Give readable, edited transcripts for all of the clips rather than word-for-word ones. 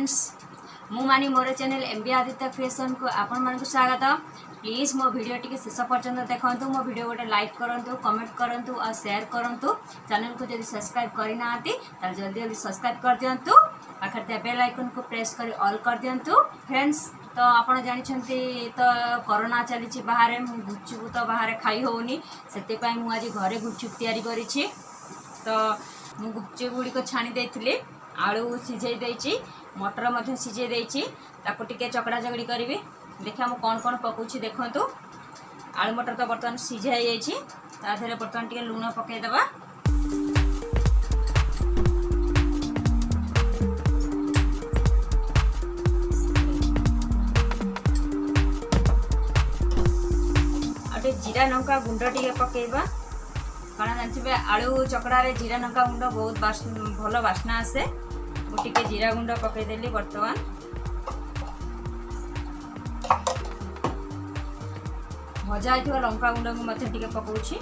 Friends मु मानी मोर channel MB Aditya fashion को आपण मानक स्वागत। प्लीज मो वीडियो टी शेष पर्यंत देखु। मो वीडियो गोटे लाइक करूँ, कमेंट करूँ और शेयर करूँ। चैनल को जब सब्सक्राइब करना जल्दी जल्दी सब्सक्राइब कर दिंतु। पाखे बेल आइकन को प्रेस कर ऑल कर दिंतु। फ्रेंड्स तो आप जानते तो कोरोना चली बाहर, गुपचुप तो बाहर खाई होनी से मुझे घरे गुपचुप तैयारी करी। तो मु गुपचुप गुड़ी को छाणी देती, आलू सीझे देती, मटर सीझे देती, टिके चकड़ा चकड़ी करी। देखा मु कौन कौन पकाउछि देखंतु। आलू मटर तो बर्तमान सीझा जाइए, ताधरे बर्तमान टिके लूण पकईदेवा। जीरा लंका गुंड टिके पकेबा, कारण जानते आलू चकड़ा रे जीरा लंका गुंड बहुत भल बास्ना आसे। गोटे जीरा गुंड पकईदेली। बर्तमान भजा होइथिबा लंका गुंड को मध्य टिके पकाउछि।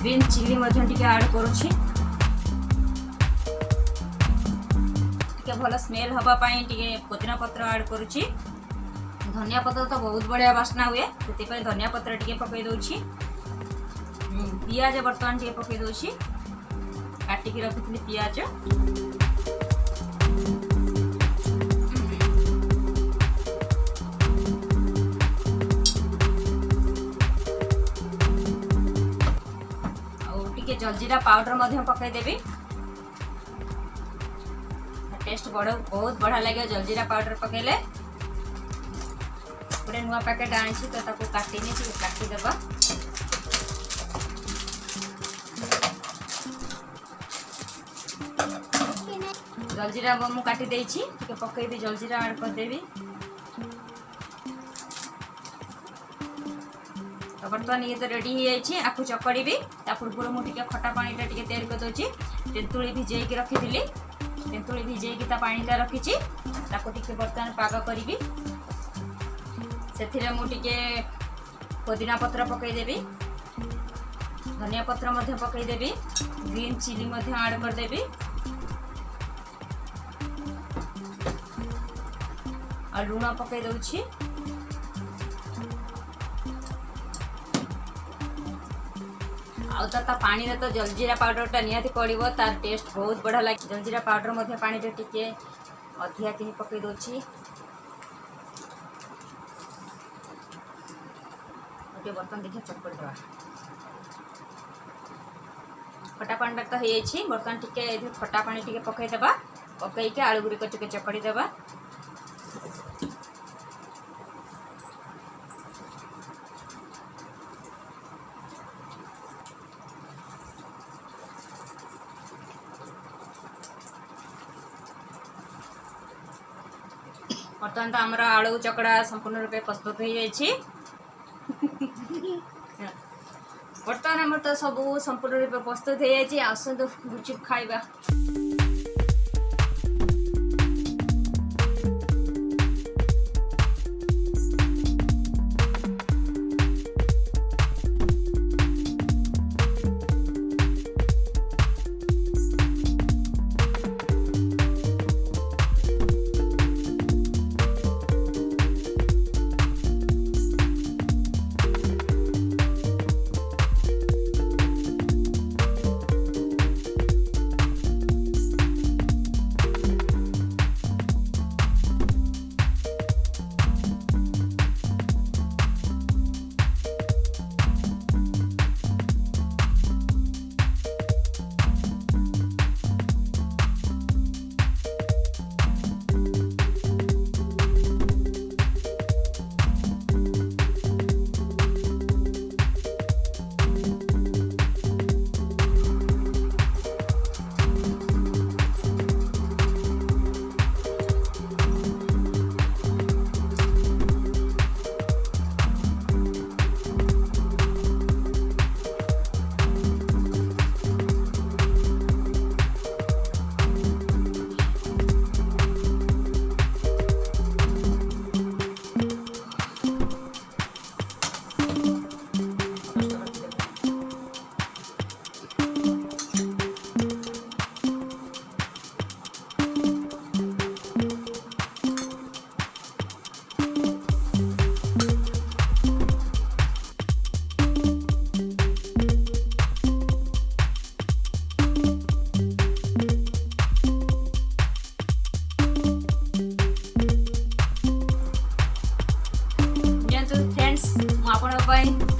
ग्रीन चिली मध्य टिके ऐड करूछि, भल स्मेल हवा पाई टिके पुदीना पत्र ऐड करूछि। धनिया पत्र तो बहुत बढ़िया बास्ना हुए, से धनिया पत्र टिके पकई दउछि। पियाज बर्तमान टिके पकई दउछि, काटिकी रखिथिली पियाज। और टिके जलजीरा पाउडर मध्य पकई देबी। टेस्ट बहुत बढ़िया लगे जलजीरा पाउडर पकेले। गोटे नुआ पैकेट आनी तो ताको काटिनी, काटिदेवा। जलजीरा मु काटी देछि, टिके पकेबी, जलजीरा ऐड कर देबी। तो बर्तमान ये तो रेडी हो जाइए, आपको चकड़ी भी। ता पूर्व मुझे खटा पानी टिके तैयारी कर दूसरी। तेंतुली भिजेक रखी, तेंतुली भिजेकी पानीटा रखी, टिके बर्तमान पाग करी। से मुझे पुदीना पत्र पकईदेवी, धनिया पत्र पकईदेवी, ग्रीन चिली ऐड करदेवी और लूण पकई दउछि। आउ पानी रे तो जलजीरा पाउडर टा निहाती पड़ो, तार टेस्ट बहुत बढ़िया लगे। जलजीरा पाउडर पानी रे टिके अधिका कि पकई दउछि। ओके बर्तन देखिए चकड़ी देवा। खटा पानी तो हो बर्तमान टिके खटा पानी टिके पकई देबा। पकई के आलू गुड़ी को टिके चकड़ी देबा। बर्तमान तो आमर आलू चकड़ा संपूर्ण रूपे प्रस्तुत हो जाइए। बर्तमान आम तो सब संपूर्ण रूपे प्रस्तुत हो जाइए। आसतु गुपचुप खाइबा।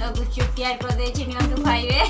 तो गुपचुप तैयार कर दे छी नियंतु खाइबे।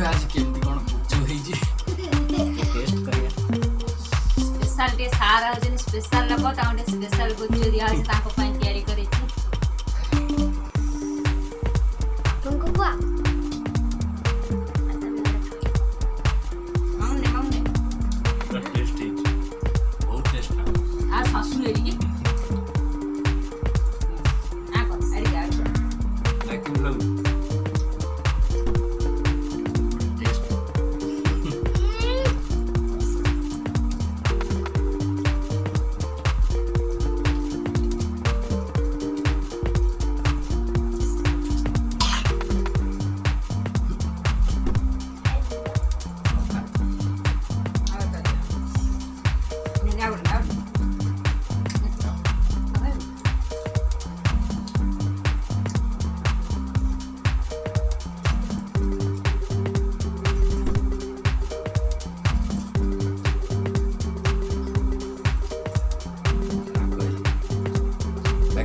आज केमती कोन जो हेई जे टेस्ट करिया स्पेशल डे सारा जन स्पेशल लको ताउंडे स्पेशल गुच्चू दिया है ताको पई तयारी करी छी तुमको को हमने टेस्टी बहुत टेस्ट है आ सासु लेरी की आ को अरे यार लेकिन लोग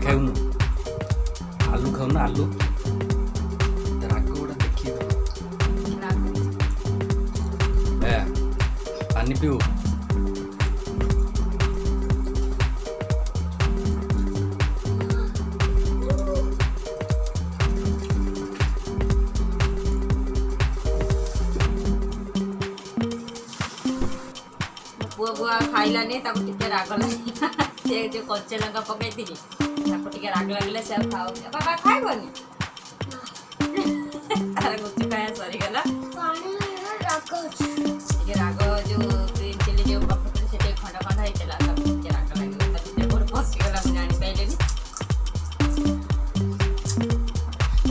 खाऊ आलू खाऊ ना आलू राग गोड़ा देखिए पानी पीऊ पुआ बुआ खाइलानी ताको टिके राग लागला से जो कच्चा लंका पकाई थी ताको टिके राग लागले से खाओ बाबा खाइबनी तार गुच्चू खाया सरी गला पानी में रखो टिके राग जो ग्रीन चिली जो पकड़ से खंडा खंडा हेतला ताको टिके राग लागले ताको बड़ फसी गला मुनी आनी पाइलेनी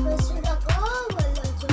बस रखो बोलो जो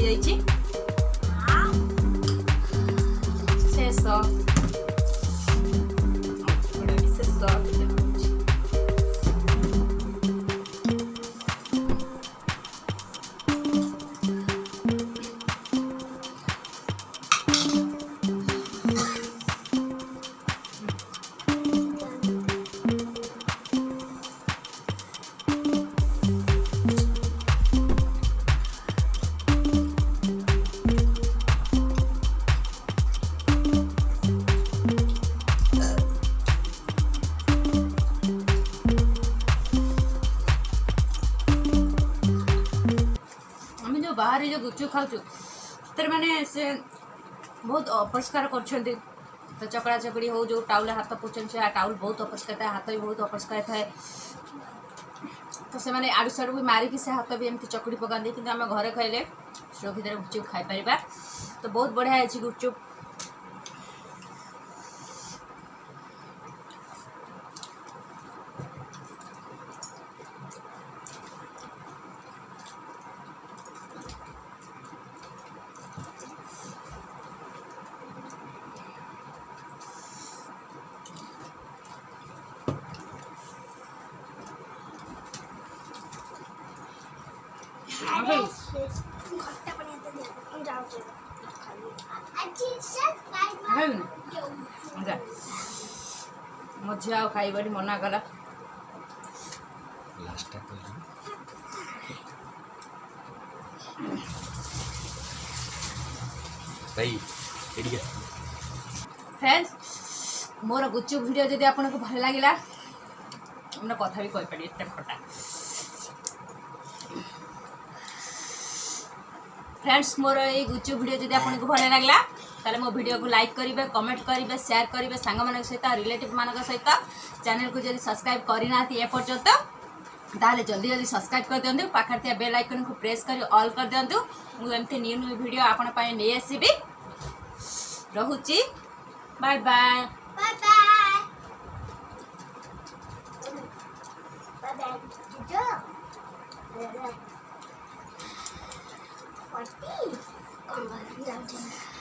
ହେଇଯାଇଛି ଶେଷ बाहर जो गुपचुप खाऊ से मैंने से बहुत अपरिष्कार कर तो चकड़ा चकड़ी हो जो टाउल हाथ पोछन से टाउल बहुत अपरिष्कार था हाथ भी बहुत अपरिष्कार थाए तो से मैंने आड़ू साड़ू भी मारिकी से हाथ भी एमती चकड़ी पकाते कि आम घरे खाइले सुरक्षित गुपचुप खाई पारिबा तो बहुत बढ़िया है गुपचुप खट्टा पानी आता दे हम जाओ अच्छी सब्सक्राइब मझे आ खाइबारी मना कला लास्ट भाई एडिया फ्रेंड्स मोर गुपचुप वीडियो जदि आपको भल लगे हमने कथा भी कहीपर एत खटा फ्रेंड्स मोर ये गुपचुप वीडियो जदि आपको भल लगे ताले मो वीडियो को लाइक करेंगे कमेंट करेंगे शेयर करेंगे सांग मान सहित रिलेटिव मान सहित चैनल को जब सब्सक्राइब करना एपर्यंत ताले जल्दी जल्दी सब्सक्राइब कर दिंतु पाखे थी बेल आइकन को प्रेस कर ऑल कर दिंतु मुझे न्यू न्यू वीडियो आपण नहीं आसबि रहुची bye bye bye bye bye bye जो पट्टी कौन बात जाओ